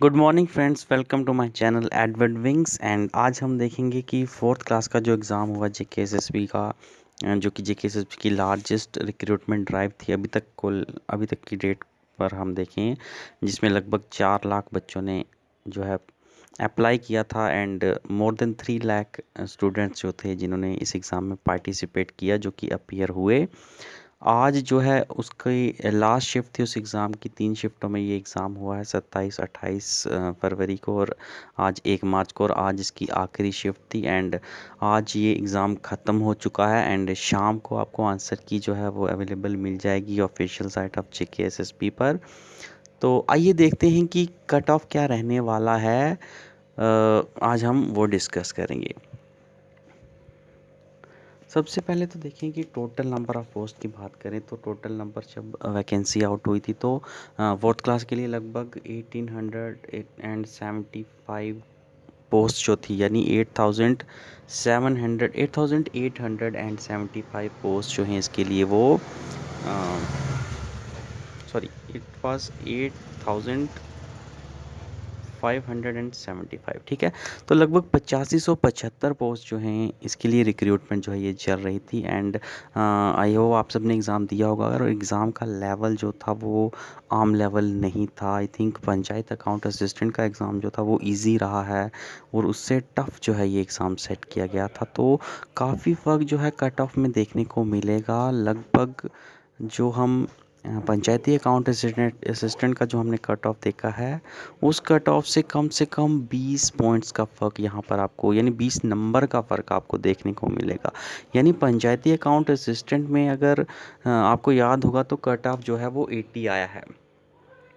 Good morning friends, welcome to my channel Edward Wings. एंड आज हम देखेंगे कि फोर्थ क्लास का जो एग्ज़ाम हुआ जेकेएसएसबी का, जो कि जेकेएसएसबी की लार्जेस्ट रिक्रूटमेंट ड्राइव थी अभी तक की डेट पर हम देखें, जिसमें लगभग 4 लाख बच्चों ने जो है अप्लाई किया था। And more than 3 lakh students जो थे जिन्होंने इस एग्ज़ाम में पार्टिसिपेट किया, जो कि अपीयर हुए। आज जो है उसकी लास्ट शिफ्ट थी उस एग्ज़ाम की। 3 शिफ्टों में ये एग्ज़ाम हुआ है, 27-28 फरवरी को और आज 1 मार्च को, और आज इसकी आखिरी शिफ्ट थी। एंड आज ये एग्ज़ाम ख़त्म हो चुका है एंड शाम को आपको आंसर की जो है वो अवेलेबल मिल जाएगी ऑफिशियल साइट ऑफ जेकेएसएसबी पर। तो आइए देखते हैं कि कट ऑफ क्या रहने वाला है। आज हम वो डिस्कस करेंगे। सबसे पहले तो देखें कि टोटल नंबर ऑफ़ पोस्ट की बात करें तो टोटल नंबर जब वैकेंसी आउट हुई थी तो फोर्थ क्लास के लिए लगभग 1875 पोस्ट जो थी, यानी 8875 पोस्ट जो हैं इसके लिए वो सॉरी, इट वाज 8575, ठीक है। तो लगभग 8575 पोस्ट जो हैं इसके लिए रिक्रूटमेंट जो है ये चल रही थी। एंड आई होप आप सबने एग्ज़ाम दिया होगा, और एग्ज़ाम का लेवल जो था वो आम लेवल नहीं था। I think panchayat account assistant का एग्ज़ाम जो था वो इजी रहा है और उससे टफ़ जो है ये एग्ज़ाम सेट किया गया था। तो काफ़ी फ़र्क जो है कट ऑफ में देखने को मिलेगा। लगभग जो हम पंचायती अकाउंट असिस्टेंट का जो हमने कट ऑफ देखा है, उस कट ऑफ से कम 20 पॉइंट्स का फ़र्क यहाँ पर आपको, यानी 20 नंबर का फ़र्क आपको देखने को मिलेगा। यानी पंचायती अकाउंट असिस्टेंट में अगर आपको याद होगा तो कट ऑफ जो है वो 80 आया है।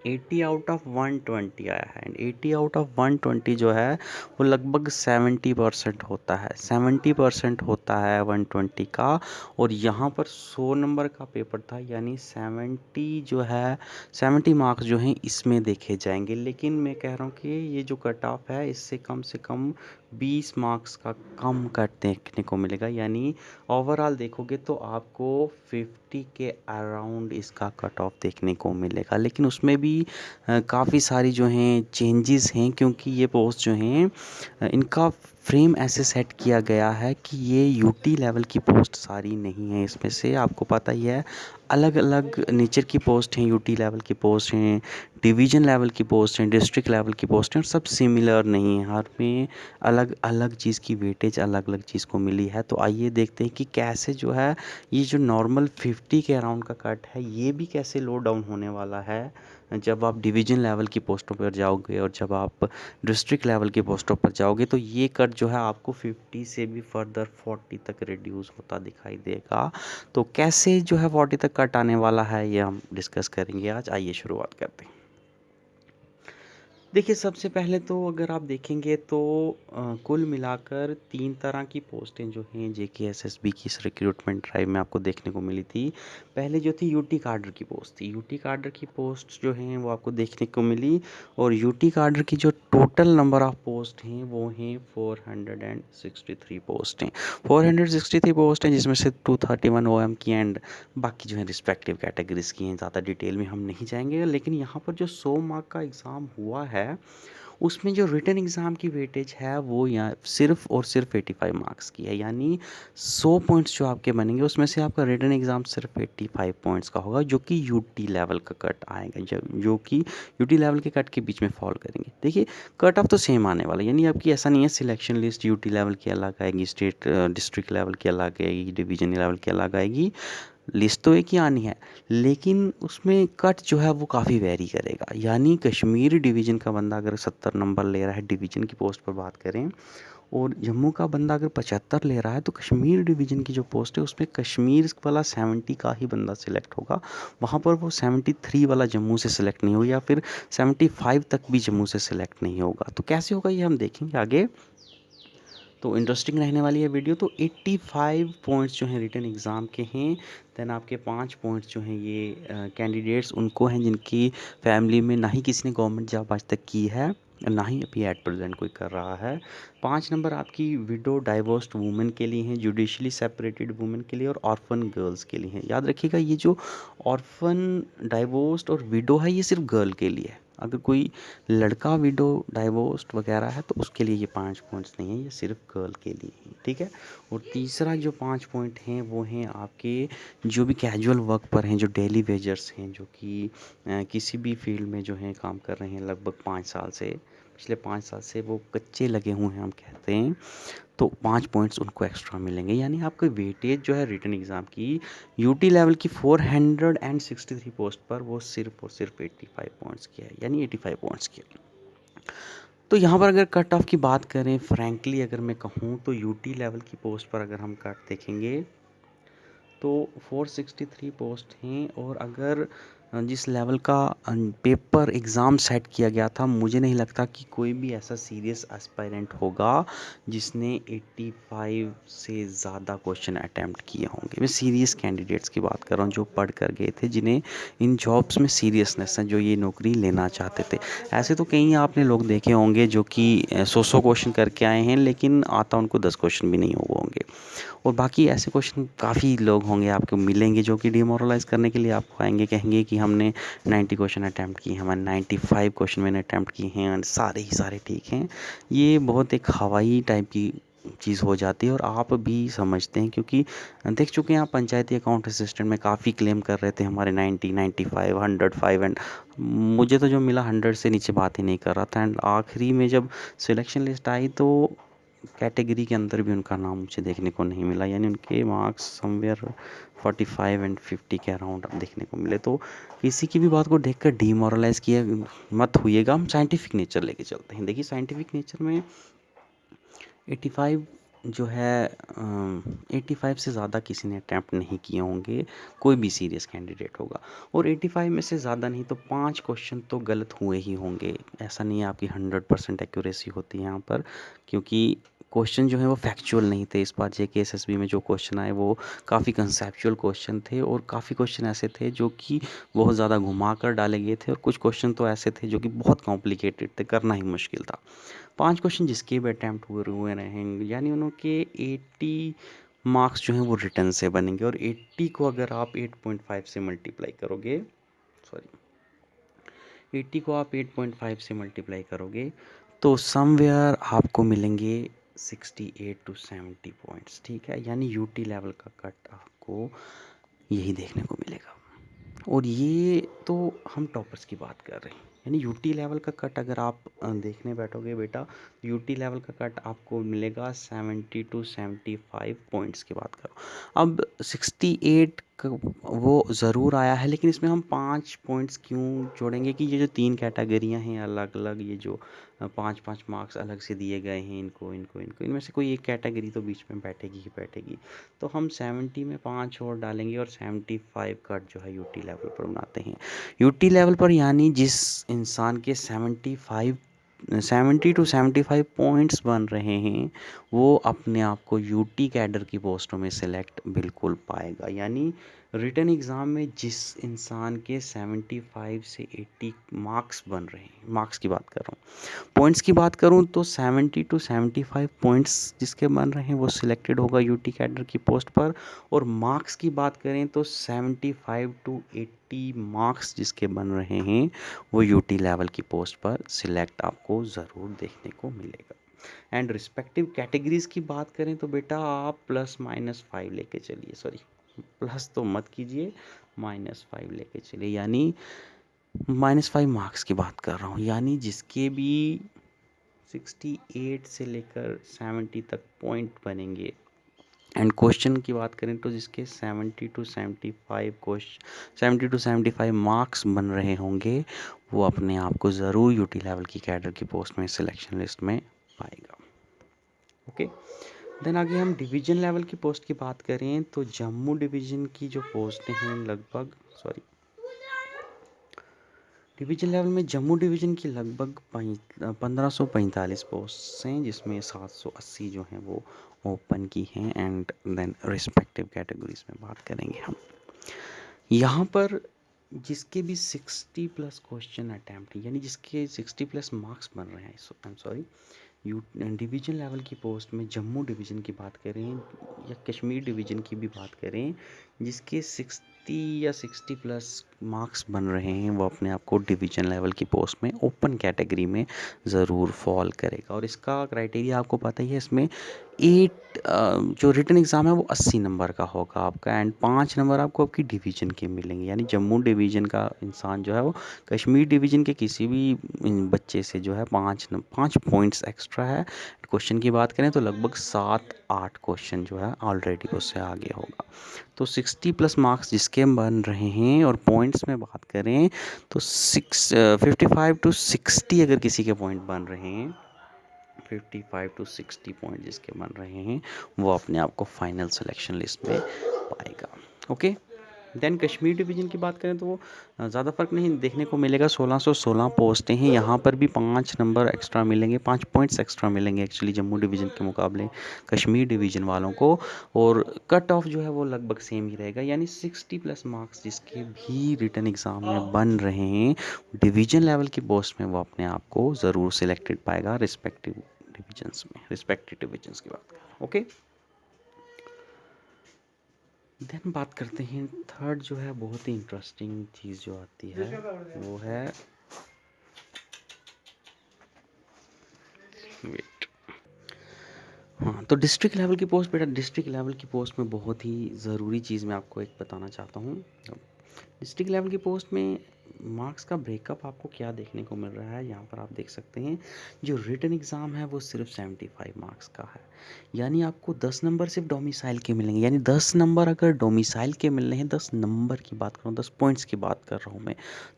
80 आउट ऑफ 120 आया है। एंड 80 आउट ऑफ 120 जो है वो लगभग 70% होता है। 70% होता है 120 का। और यहाँ पर 100 नंबर का पेपर था, यानी 70 जो है 70 मार्क्स जो हैं इसमें देखे जाएंगे। लेकिन मैं कह रहा हूँ कि ये जो कट ऑफ है इससे कम से कम 20 मार्क्स का कम कट देखने को मिलेगा। यानी ओवरऑल देखोगे तो आपको 50 के अराउंड इसका कट ऑफ देखने को मिलेगा। लेकिन उसमें भी काफ़ी सारी जो हैं चेंजेस हैं, क्योंकि ये पोस्ट जो हैं इनका फ्रेम ऐसे सेट किया गया है कि ये यूटी लेवल की पोस्ट सारी नहीं है। इसमें से आपको पता ही है अलग अलग नेचर की पोस्ट हैं, यूटी लेवल की पोस्ट हैं, डिवीज़न लेवल की पोस्ट हैं, डिस्ट्रिक्ट लेवल की पोस्ट हैं, और सब सिमिलर नहीं है। हर में अलग अलग चीज़ की वेटेज अलग अलग चीज़ को मिली है। तो आइए देखते हैं कि कैसे जो है ये जो नॉर्मल 50 के अराउंड का कट है ये भी कैसे लो डाउन होने वाला है जब आप डिवीज़न लेवल की पोस्टों पर जाओगे, और जब आप डिस्ट्रिक्ट लेवल की पोस्टों पर जाओगे तो ये कट जो है आपको 50 से भी फर्दर 40 तक रिड्यूस होता दिखाई देगा। तो कैसे जो है 40 तक कट आने वाला है ये हम डिस्कस करेंगे आज। आइए शुरुआत करते हैं। देखिए, सबसे पहले तो अगर आप देखेंगे तो कुल मिलाकर 3 तरह की पोस्टें जो हैं जेकेएसएसबी की इस रिक्रूटमेंट ड्राइव में आपको देखने को मिली थी। पहले जो थी यूटी काडर की पोस्ट थी। यूटी काडर की पोस्ट जो हैं वो आपको देखने को मिली, और यूटी काडर की जो टोटल नंबर ऑफ पोस्ट हैं वो हैं 463 पोस्ट हैं। 463 पोस्ट हैं, जिसमें से 231 ओएम की एंड बाकी जो है रिस्पेक्टिव कैटेगरीज़ की हैं। ज़्यादा डिटेल में हम नहीं जाएंगे। लेकिन यहाँ पर जो 100 मार्क का एग्ज़ाम हुआ है उसमें जो रिटन एग्ज़ाम की वेटेज है वो यहाँ सिर्फ और सिर्फ 85 मार्क्स की है। यानी 100 पॉइंट्स जो आपके बनेंगे उसमें से आपका रिटन एग्ज़ाम सिर्फ 85 पॉइंट्स का होगा, जो कि यूटी लेवल का कट आएगा, जो कि यूटी लेवल के कट के बीच में फॉल करेंगे। देखिए, कट ऑफ तो सेम आने वाला है, यानी आपकी ऐसा नहीं है सिलेक्शन लिस्ट यूटी लेवल की अलग आएगी, स्टेट डिस्ट्रिक्ट लेवल की अलग आएगी, डिवीजन लेवल की अलग आएगी। लिस्ट तो एक ही आनी है, लेकिन उसमें कट जो है वो काफ़ी वेरी करेगा। यानी कश्मीर डिवीज़न का बंदा अगर 70 नंबर ले रहा है, डिवीज़न की पोस्ट पर बात करें, और जम्मू का बंदा अगर 75 ले रहा है, तो कश्मीर डिवीज़न की जो पोस्ट है उसमें कश्मीर वाला 70 का ही बंदा सिलेक्ट होगा। वहाँ पर वो 73 वाला जम्मू से सिलेक्ट नहीं होगा, या फिर 75 तक भी जम्मू से सिलेक्ट नहीं होगा। तो कैसे होगा ये हम देखेंगे आगे। तो इंटरेस्टिंग रहने वाली है वीडियो। तो 85 पॉइंट्स जो हैं रिटन एग्ज़ाम के हैं। देन आपके 5 पॉइंट्स जो हैं ये कैंडिडेट्स उनको हैं जिनकी फैमिली में ना ही किसी ने गवर्नमेंट जॉब आज तक की है, ना ही अभी एट प्रेजेंट कोई कर रहा है। 5 नंबर आपकी विडो डाइवोर्स्ड वुमेन के लिए हैं, जुडिशली सेपरेटेड वुमेन के लिए, और ऑर्फन गर्ल्स के लिए हैं। याद रखिएगा, ये जो ऑर्फन, डाइवोर्स्ड और विडो है ये सिर्फ गर्ल के लिए है। अगर कोई लड़का विडो डाइवोर्स्ड वगैरह है तो उसके लिए ये 5 पॉइंट्स नहीं है, ये सिर्फ गर्ल के लिए है, ठीक है। और तीसरा जो 5 पॉइंट हैं वो हैं आपके जो भी कैजुअल वर्क पर हैं, जो डेली वेजर्स हैं, जो कि किसी भी फील्ड में जो हैं काम कर रहे हैं लगभग 5 साल से, पिछले 5 साल से वो कच्चे लगे हुए हैं हम कहते हैं, तो 5 पॉइंट्स उनको एक्स्ट्रा मिलेंगे। यानी आपकी वेटेज जो है रिटन एग्ज़ाम की यूटी लेवल की 463 पोस्ट पर वो सिर्फ और सिर्फ 85 पॉइंट्स की है, यानी 85 पॉइंट्स की है। तो यहाँ पर अगर कट ऑफ की बात करें फ्रैंकली अगर मैं कहूँ तो यूटी लेवल की पोस्ट पर अगर हम कट देखेंगे तो 463 पोस्ट हैं। और अगर जिस लेवल का पेपर एग्ज़ाम सेट किया गया था, मुझे नहीं लगता कि कोई भी ऐसा सीरियस एस्पायरेंट होगा जिसने 85 से ज़्यादा क्वेश्चन अटैम्प्ट किए होंगे। मैं सीरियस कैंडिडेट्स की बात कर रहा हूँ जो पढ़ कर गए थे, जिन्हें इन जॉब्स में सीरियसनेस है, जो ये नौकरी लेना चाहते थे। ऐसे तो कई आपने लोग देखे होंगे जो कि 100 क्वेश्चन करके आए हैं, लेकिन आता उनको 10 क्वेश्चन भी नहीं हुए होंगे। और बाकी ऐसे क्वेश्चन काफ़ी लोग होंगे आपको मिलेंगे जो कि डिमोरलाइज़ करने के लिए आपको आएंगे, कहेंगे कि हमने 90 क्वेश्चन अटैम्प्ट किए हैं, हमारे 95 क्वेश्चन मैंने अटैम्प्ट किए हैं और सारे ही सारे ठीक हैं। ये बहुत एक हवाई टाइप की चीज़ हो जाती है और आप भी समझते हैं, क्योंकि देख चुके हैं आप पंचायती अकाउंट असिस्टेंट में काफ़ी क्लेम कर रहे थे हमारे 90 95 105 एंड मुझे तो जो मिला 100 से नीचे बात ही नहीं कर रहा था। एंड आखिरी में जब सिलेक्शन लिस्ट आई तो कैटेगरी के अंदर भी उनका नाम मुझे देखने को नहीं मिला, यानी उनके मार्क्स समवेयर 45 एंड 50 के अराउंड देखने को मिले। तो किसी की भी बात को देखकर डीमोरलाइज किया मत होइएगा, हम साइंटिफिक नेचर लेके चलते हैं। देखिए साइंटिफिक नेचर में 85 जो है 85 से ज़्यादा किसी ने अटैम्प्ट नहीं किए होंगे, कोई भी सीरियस कैंडिडेट होगा। और 85 में से ज़्यादा नहीं तो 5 क्वेश्चन तो गलत हुए ही होंगे। ऐसा नहीं है आपकी 100% एक्यूरेसी होती है यहाँ पर, क्योंकि क्वेश्चन जो है वो फैक्चुअल नहीं थे। इस बार जेके एसएसबी में जो क्वेश्चन आए वो काफ़ी कंसेप्चुअल क्वेश्चन थे और काफ़ी क्वेश्चन ऐसे थे जो कि बहुत ज़्यादा घुमा कर डाले गए थे और कुछ क्वेश्चन तो ऐसे थे जो कि बहुत कॉम्प्लिकेटेड थे, करना ही मुश्किल था। 5 क्वेश्चन जिसके भी अटैम्प्ट हुए रहेंगे, यानी उनके 80 मार्क्स जो हैं वो रिटर्न से बनेंगे। और 80 को अगर आप 8.5 से मल्टीप्लाई करोगे, सॉरी 80 को आप 8.5 से मल्टीप्लाई करोगे तो समवेयर आपको मिलेंगे 68 टू 70 पॉइंट्स, ठीक है। यानी यूटी लेवल का कट आपको यही देखने को मिलेगा। और ये तो हम टॉपर्स की बात कर रहे हैं, यानी यूटी लेवल का कट अगर आप देखने बैठोगे बेटा, यूटी लेवल का कट आपको मिलेगा 70 टू 75 पॉइंट्स की बात करो। अब 68 वो ज़रूर आया है, लेकिन इसमें हम 5 पॉइंट्स क्यों जोड़ेंगे कि ये जो 3 कैटेगरियां हैं अलग अलग, ये जो 5-5 मार्क्स अलग से दिए गए हैं इनको इनको इनको, इनमें से कोई एक कैटेगरी तो बीच में बैठेगी ही बैठेगी। तो हम 70 में 5 और डालेंगे और 75 कट जो है यूटी लेवल पर बनाते हैं। यूटी लेवल पर यानी जिस इंसान के 70 टू 75 पॉइंट्स बन रहे हैं वो अपने आप को यूटी कैडर की पोस्टों में सिलेक्ट बिल्कुल पाएगा। यानी रिटन एग्ज़ाम में जिस इंसान के 75 से 80 मार्क्स बन रहे हैं, मार्क्स की बात कर रहा हूँ, पॉइंट्स की बात करूं तो 70 टू 75 पॉइंट्स जिसके बन रहे हैं वो सिलेक्टेड होगा यूटी कैडर की पोस्ट पर। और मार्क्स की बात करें तो 75 टू 80 मार्क्स जिसके बन रहे हैं वो यूटी लेवल की पोस्ट पर सिलेक्ट आपको ज़रूर देखने को मिलेगा। एंड रिस्पेक्टिव कैटेगरीज की बात करें तो बेटा आप ±5 लेके चलिए, सॉरी प्लस तो मत कीजिए, -5 लेके चलिए। यानी -5 मार्क्स की बात कर रहा हूँ, यानी जिसके भी 68 से लेकर 70 तक पॉइंट बनेंगे। एंड क्वेश्चन की बात करें तो जिसके 70 टू 75 क्वेश्चन 70 टू 75 मार्क्स बन रहे होंगे वो अपने आप को ज़रूर यूटी लेवल की कैडर की पोस्ट में सिलेक्शन लिस्ट में पाएगा। ओके, देन आगे हम डिवीज़न लेवल की पोस्ट की बात करें तो जम्मू डिवीज़न की जो पोस्टें हैं लगभग, सॉरी डिवीज़न लेवल में जम्मू डिवीज़न की लगभग 1545 पोस्ट हैं, जिसमें 780 जो हैं वो ओपन की हैं। एंड देन रिस्पेक्टिव कैटेगरीज में बात करेंगे हम यहाँ पर जिसके भी 60 प्लस क्वेश्चन अटैम्प्ट, यानी जिसके 60 प्लस मार्क्स बन रहे हैं, I am sorry, division level की पोस्ट में जम्मू डिवीज़न की बात करें या कश्मीर डिवीज़न की भी बात करें, जिसके 60 या 60 प्लस मार्क्स बन रहे हैं वो अपने आप को डिवीजन लेवल की पोस्ट में ओपन कैटेगरी में ज़रूर फॉल करेगा। और इसका क्राइटेरिया आपको पता ही है, इसमें 8 जो रिटन एग्ज़ाम है वो 80 नंबर का होगा आपका, एंड 5 नंबर आपको आपकी डिवीज़न के मिलेंगे। यानी जम्मू डिवीज़न का इंसान जो है वो कश्मीर डिवीज़न के किसी भी बच्चे से जो है 5 पॉइंट्स एक्स्ट्रा है। क्वेश्चन की बात करें तो लगभग 7-8 क्वेश्चन जो है ऑलरेडी उससे आगे होगा। तो 60 प्लस मार्क्स जिसके बन रहे हैं, और पॉइंट्स में बात करें तो 55 टू 60 अगर किसी के पॉइंट बन रहे हैं, 55 टू 60 पॉइंट जिसके बन रहे हैं, वो अपने आप को फाइनल सिलेक्शन लिस्ट में पाएगा। ओके, देन कश्मीर डिवीज़न की बात करें तो वो ज़्यादा फ़र्क नहीं देखने को मिलेगा। 1616 पोस्टें हैं, यहाँ पर भी 5 नंबर एक्स्ट्रा मिलेंगे, 5 पॉइंट्स एक्स्ट्रा मिलेंगे एक्चुअली जम्मू डिवीज़न के मुकाबले कश्मीर डिवीज़न वालों को। और कट ऑफ जो है वो लगभग सेम ही रहेगा, यानी 60 प्लस मार्क्स जिसके भी रिटन एग्ज़ाम में बन रहे हैं डिवीज़न लेवल की पोस्ट में, वो अपने आप को ज़रूर सिलेक्टेड पाएगा रिस्पेक्टिव डिवीजन्स में, रिस्पेक्टिव डिवीजन्स की बात करें। ओके, देन बात करते हैं थर्ड जो है बहुत ही इंटरेस्टिंग चीज़ जो आती है वो है, वेट, हाँ, तो डिस्ट्रिक्ट लेवल की पोस्ट। बेटा डिस्ट्रिक्ट लेवल की पोस्ट में बहुत ही ज़रूरी चीज़ मैं आपको एक बताना चाहता हूँ। डिस्ट्रिक्ट लेवल की पोस्ट में मार्क्स का ब्रेकअप आपको क्या देखने को मिल रहा है, यहाँ पर आप देख सकते हैं जो रिटन एग्ज़ाम है वो सिर्फ 75 मार्क्स का है। यानी आपको 10 नंबर सिर्फ डोमिसाइल के मिलेंगे, यानी 10 नंबर अगर डोमिसाइल के मिल रहे हैं, 10 नंबर की बात कर रहा हूँ, 10 पॉइंट्स की बात कर रहा हूँ मैं,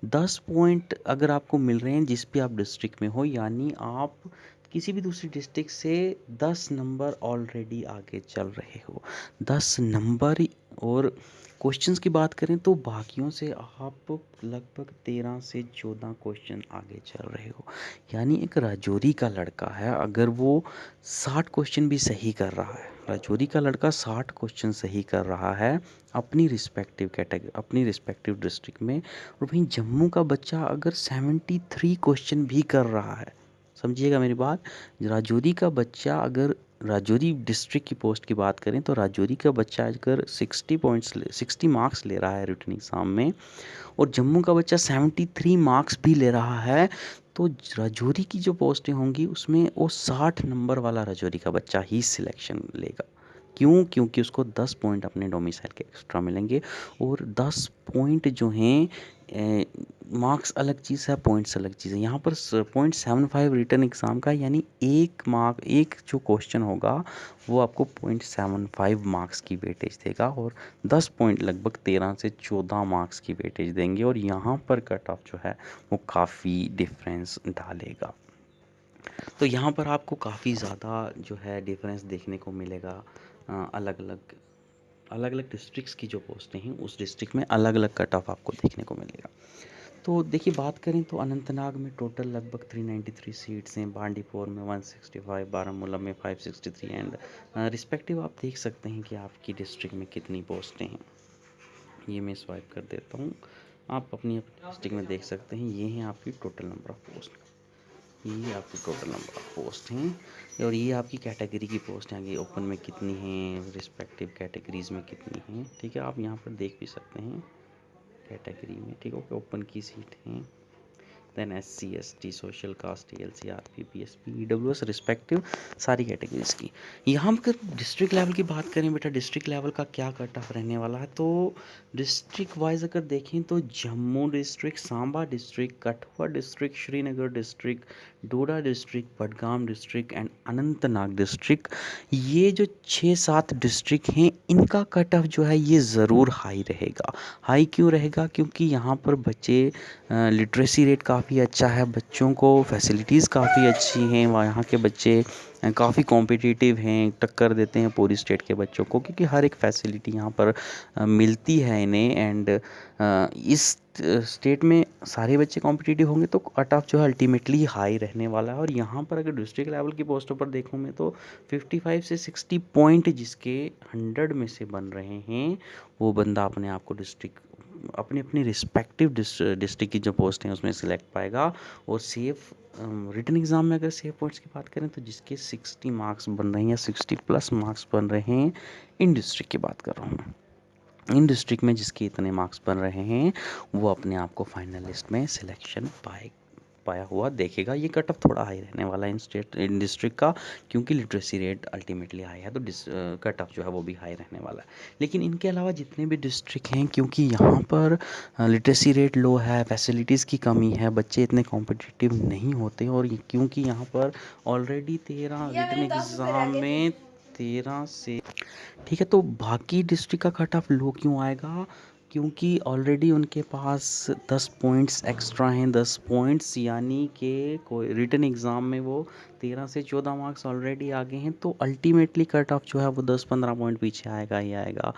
10 पॉइंट अगर आपको मिल रहे हैं जिस भी आप डिस्ट्रिक्ट में हो, यानी आप किसी भी दूसरी डिस्ट्रिक्ट से 10 नंबर ऑलरेडी आगे चल रहे हो, 10 नंबर। और क्वेश्चंस की बात करें तो बाकियों से आप लगभग 13 से 14 क्वेश्चन आगे चल रहे हो। यानी एक राजौरी का लड़का है, अगर वो 60 क्वेश्चन भी सही कर रहा है, राजौरी का लड़का 60 क्वेश्चन सही कर रहा है अपनी रिस्पेक्टिव कैटेगरी, अपनी रिस्पेक्टिव डिस्ट्रिक्ट में, और वहीं जम्मू का बच्चा अगर 73 क्वेश्चन भी कर रहा है, समझिएगा मेरी बात, राजौरी का बच्चा अगर, राजौरी डिस्ट्रिक्ट की पोस्ट की बात करें तो राजौरी का बच्चा अगर 60 मार्क्स ले रहा है रिटन एग्ज़ाम में, और जम्मू का बच्चा 73 मार्क्स भी ले रहा है, तो राजौरी की जो पोस्टें होंगी उसमें वो 60 नंबर वाला राजौरी का बच्चा ही सिलेक्शन लेगा। क्यों? क्योंकि उसको 10 पॉइंट अपने डोमिसाइल के एक्स्ट्रा मिलेंगे, और 10 पॉइंट जो हैं, मार्क्स अलग चीज़ है, पॉइंट्स अलग चीज़ है। यहाँ पर 0.75 रिटन एग्ज़ाम का, यानी एक जो क्वेश्चन होगा वो आपको 0.75 मार्क्स की वेटेज देगा, और 10 पॉइंट लगभग 13 से 14 मार्क्स की वेटेज देंगे, और यहाँ पर कट ऑफ जो है वो काफ़ी डिफरेंस डालेगा। तो यहाँ पर आपको काफ़ी ज़्यादा जो है डिफरेंस देखने को मिलेगा। अलग अलग अलग अलग डिस्ट्रिक्ट्स की जो पोस्टें हैं उस डिस्ट्रिक्ट में अलग अलग कट ऑफ आपको देखने को मिलेगा। तो देखिए बात करें तो अनंतनाग में टोटल लगभग 393 सीट्स हैं, बांडीपुर में 165, बारामूला में 563, एंड रिस्पेक्टिव आप देख सकते हैं कि आपकी डिस्ट्रिक्ट में कितनी पोस्टें हैं। ये मैं स्वाइप कर देता हूँ, आप अपनी डिस्ट्रिक्ट में देख सकते हैं, ये हैं आपकी टोटल नंबर ऑफ़ पोस्ट, ये आपकी टोटल नंबर ऑफ़ पोस्ट हैं, और ये आपकी कैटेगरी की पोस्ट हैं, आगे ओपन में कितनी हैं, रिस्पेक्टिव कैटेगरीज़ में कितनी हैं, ठीक है, आप यहाँ पर देख भी सकते हैं कैटेगरी में, ठीक है, ओपन की सीट हैं, then SC ST social caste TLC RP PSP EWS respective सारी कैटेगरीज़ की। यहाँ पर डिस्ट्रिक्ट लेवल की बात करें बेटा, डिस्ट्रिक्ट लेवल का क्या कट ऑफ रहने वाला है, तो डिस्ट्रिक्ट वाइज अगर देखें तो Jammu district, Samba district, Kathua district, Srinagar district, Doda district, Budgam district and Anantnag district, ये जो 6-7 डिस्ट्रिक्ट हैं इनका कट ऑफ जो है ये ज़रूर हाई रहेगा। हाई क्यों रहेगा? क्योंकि यहाँ पर बच्चे, लिटरेसी रेट काफ़ी अच्छा है, बच्चों को फैसिलिटीज़ काफ़ी अच्छी हैं, वहाँ यहाँ के बच्चे काफ़ी कॉम्पिटिटिव हैं, टक्कर देते हैं पूरी स्टेट के बच्चों को, क्योंकि हर एक फैसिलिटी यहाँ पर मिलती है इन्हें, एंड इस स्टेट में सारे बच्चे कॉम्पिटिटिव होंगे तो कट ऑफ जो है अल्टीमेटली हाई रहने वाला है। और यहाँ पर अगर डिस्ट्रिक्ट लेवल की पोस्टों पर देखूँ मैं तो 55 से 60 पॉइंट जिसके 100 में से बन रहे हैं, वो बंदा अपने आप को डिस्ट्रिक्ट, अपनी अपनी रिस्पेक्टिव डिस्ट्रिक्ट की जो पोस्ट हैं उसमें सिलेक्ट पाएगा। और सेफ रिटन एग्ज़ाम में अगर सेफ पॉइंट्स की बात करें तो जिसके 60 मार्क्स बन रहे हैं या 60 प्लस मार्क्स बन रहे हैं, इन डिस्ट्रिक्ट की बात कर रहा हूँ मैं। इन डिस्ट्रिक्ट में जिसके इतने मार्क्स बन रहे हैं वो अपने आप को फाइनल लिस्ट में सिलेक्शन पाया हुआ देखेगा। ये कट ऑफ थोड़ा हाई रहने वाला है इन डिस्ट्रिक्ट का, क्योंकि लिटरेसी रेट अल्टीमेटली हाई है, तो कट ऑफ जो है वो भी हाई रहने वाला है। लेकिन इनके अलावा जितने भी डिस्ट्रिक्ट हैं, क्योंकि यहाँ पर लिटरेसी रेट लो है, फैसिलिटीज़ की कमी है, बच्चे इतने कॉम्पिटिटिव नहीं होते, और क्योंकि यहाँ पर ऑलरेडी 13 रिटन एग्ज़ाम में 13 से, ठीक है, तो बाकी डिस्ट्रिक्ट का कट ऑफ लो क्यों आएगा? क्योंकि ऑलरेडी उनके पास 10 पॉइंट्स एक्स्ट्रा हैं, 10 पॉइंट्स, यानी कि कोई रिटन एग्ज़ाम में वो 13 से 14 मार्क्स ऑलरेडी आगे हैं, तो अल्टीमेटली कट ऑफ जो है वो 10-15 पॉइंट पीछे आएगा ही आएगा।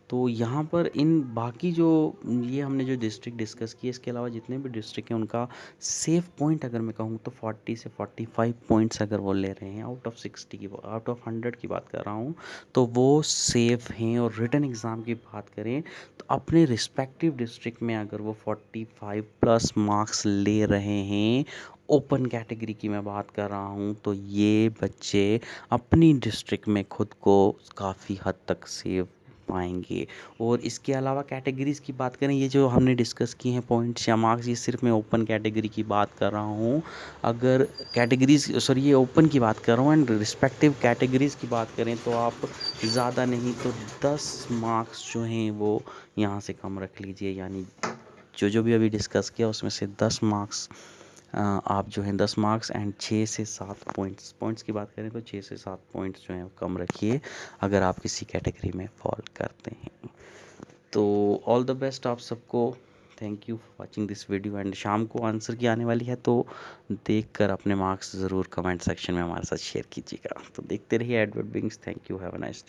तो यहाँ पर इन बाकी जो ये हमने जो डिस्ट्रिक्ट डिस्कस किए, इसके अलावा जितने भी डिस्ट्रिक्ट हैं उनका सेफ पॉइंट अगर मैं कहूँ तो 40 से 45 पॉइंट्स अगर वो ले रहे हैं आउट ऑफ 100 की बात कर रहा हूँ, तो वो सेफ़ हैं। और रिटन एग्ज़ाम की बात करें तो अपने रिस्पेक्टिव डिस्ट्रिक्ट में अगर वो 45 प्लस मार्क्स ले रहे हैं, ओपन कैटेगरी की मैं बात कर रहा हूँ, तो ये बच्चे अपनी डिस्ट्रिक्ट में खुद को काफ़ी हद तक सेव पाएंगे। और इसके अलावा कैटेगरीज़ की बात करें, ये जो हमने डिस्कस किए हैं पॉइंट्स या मार्क्स, ये सिर्फ मैं ओपन कैटेगरी की बात कर रहा हूँ। अगर कैटेगरीज सॉरी ये ओपन की बात कर रहा हूँ, एंड रिस्पेक्टिव कैटेगरीज़ की बात करें तो आप ज़्यादा नहीं तो 10 मार्क्स जो हैं वो यहाँ से कम रख लीजिए, यानी जो जो भी अभी डिस्कस किया उसमें से 10 मार्क्स आप जो हैं 10 मार्क्स एंड 6 से 7 पॉइंट्स की बात करें तो 6 से 7 पॉइंट्स जो हैं वो कम रखिए अगर आप किसी कैटेगरी में फॉल करते हैं। तो ऑल द बेस्ट आप सबको, thank you for watching this video. And शाम को आंसर की आने वाली है, तो देख कर अपने मार्क्स ज़रूर कमेंट सेक्शन में हमारे साथ शेयर कीजिएगा। तो देखते रहिए Edward बिंग्स। Thank you, have a nice day.